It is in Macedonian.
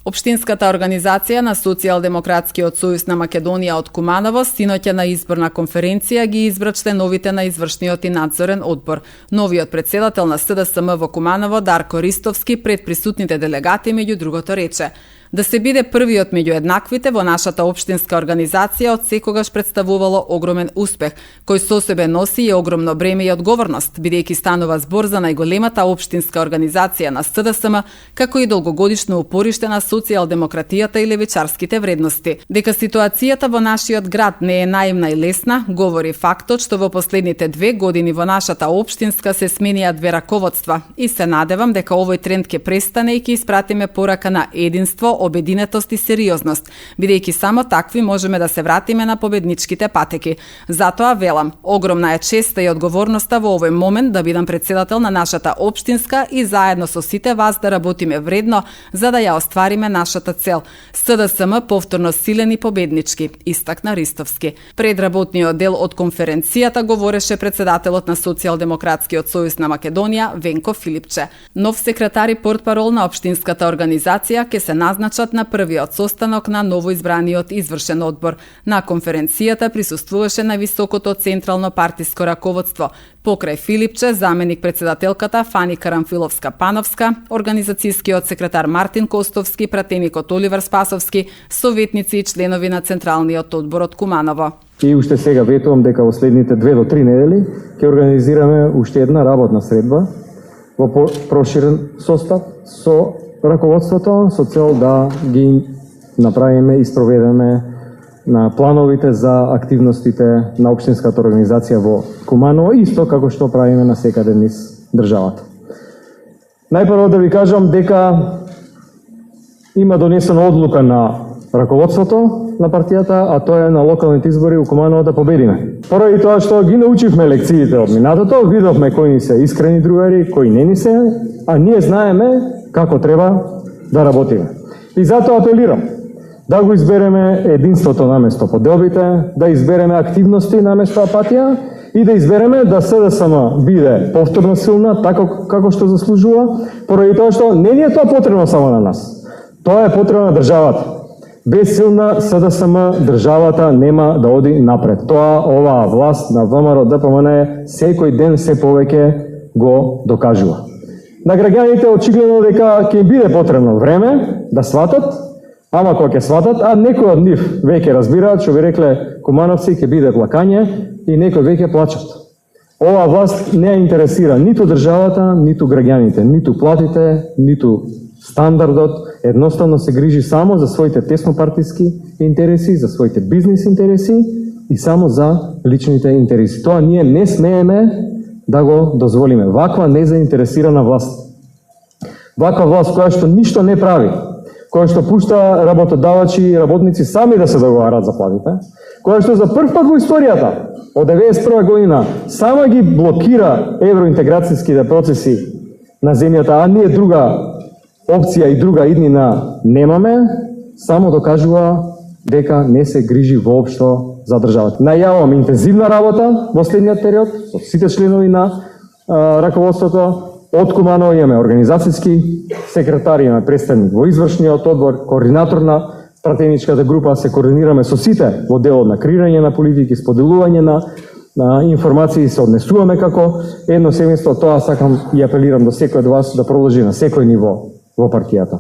Општинската организација на Социјалдемократскиот сојуз на Македонија од Куманово синоќа на изборна конференција ги избра членовите на извршниот и надзорен одбор. Новиот претседател на СДСМ во Куманово, Дарко Ристовски, пред присутните делегати меѓу другото рече: да се биде првиот меѓу еднаквите во нашата општинска организација од секогаш представувало огромен успех, кој со себе носи и огромно бреме и одговорност, бидејќи станува збор за најголемата општинска организација на СДСМ, како и долгогодишно упориште на социјалдемократијата и левичарските вредности. Дека ситуацијата во нашиот град не е наивна и лесна, говори фактот што во последните 2 години во нашата општинска се сменија 2 раководства и се надевам дека овој тренд ќе престане и ќе испратиме порака на единство, обединетост и сериозност, бидејќи само такви можеме да се вратиме на победничките патеки. Затоа велам, огромна е честа и одговорноста во овој момент да бидам председател на нашата општинска и заедно со сите вас да работиме вредно за да ја оствариме нашата цел. СДСМ повторно силен и победнички, истакна Ристовски. Пред работниот дел од конференцијата говореше председателот на Социјалдемократскиот сојуз на Македонија Венко Филипче. Нов секретар и портпарол на општинската организација ќе се назначат на првиот состанок на новоизбраниот извршен одбор. На конференцијата присуствуваше највисокото централно партиско раководство. Покрај Филипче, заменик председателката Фани Карамфиловска-Пановска, организацијскиот секретар Мартин Костовски, пратеникот Оливер Спасовски, советници и членови на Централниот одбор од Куманово. И уште сега ветувам дека во следните 2 до 3 недели ќе организираме уште една работна средба во проширен состав со раководството со цел да ги направиме и спроведеме на плановите за активностите на општинската организација во Куманово, исто како што правиме на секаде низ државата. Најпрво да ви кажам дека има донесена одлука на раководството на партијата, а тоа е на локалните избори у Куманово да победиме. Поради тоа што ги научивме лекциите од минатото, видовме кои ни се искрени другари, кои не ни се, а ние знаеме како треба да работиме. И затоа апелирам да го избереме единството наместо поделбите, да избереме активности наместо апатија и да избереме да СДСМ биде повторно силна, така како што заслужува, поради тоа што не ни е тоа потребно само на нас. Тоа е потребно на државата. Без силна СДСМ државата нема да оди напред. Тоа оваа власт на ВМРО ДПМН секој ден се повеќе го докажува. На граѓаните очигледно дека ќе им биде потребно време да сватат, ама кога ќе сватат, а некои од нив веќе разбираат, што ви рекле кумановци, ќе биде плакање и некои веќе плачат. Оваа власт не ја интересира ниту државата, ниту граѓаните, ниту платите, ниту стандардот, едноставно се грижи само за своите теснопартиски интереси, за своите бизнис интереси и само за личните интереси. Тоа ние не смееме да го дозволиме. Ваква незаинтересирана власт. Ваква власт која што ништо не прави, која што пушта работодавачи и работници сами да се договарат за платите, која што за прв пат во историјата од 1991 година сама ги блокира евроинтеграцијските процеси на земјата, а ние друга опција и друга иднина немаме, само докажува дека не се грижи воопшто за државата. Најавам интензивна работа во следниот период со сите членови на раководството. Од Куманово имаме организацијски секретар, имаме представник во извршниот одбор, координатор на пратеничката група, се координираме со сите во делот на креирање на политики, споделување на информации, се однесуваме како едно семејство. Тоа сакам и апелирам до секој од вас да продолжи на секој ниво во партијата.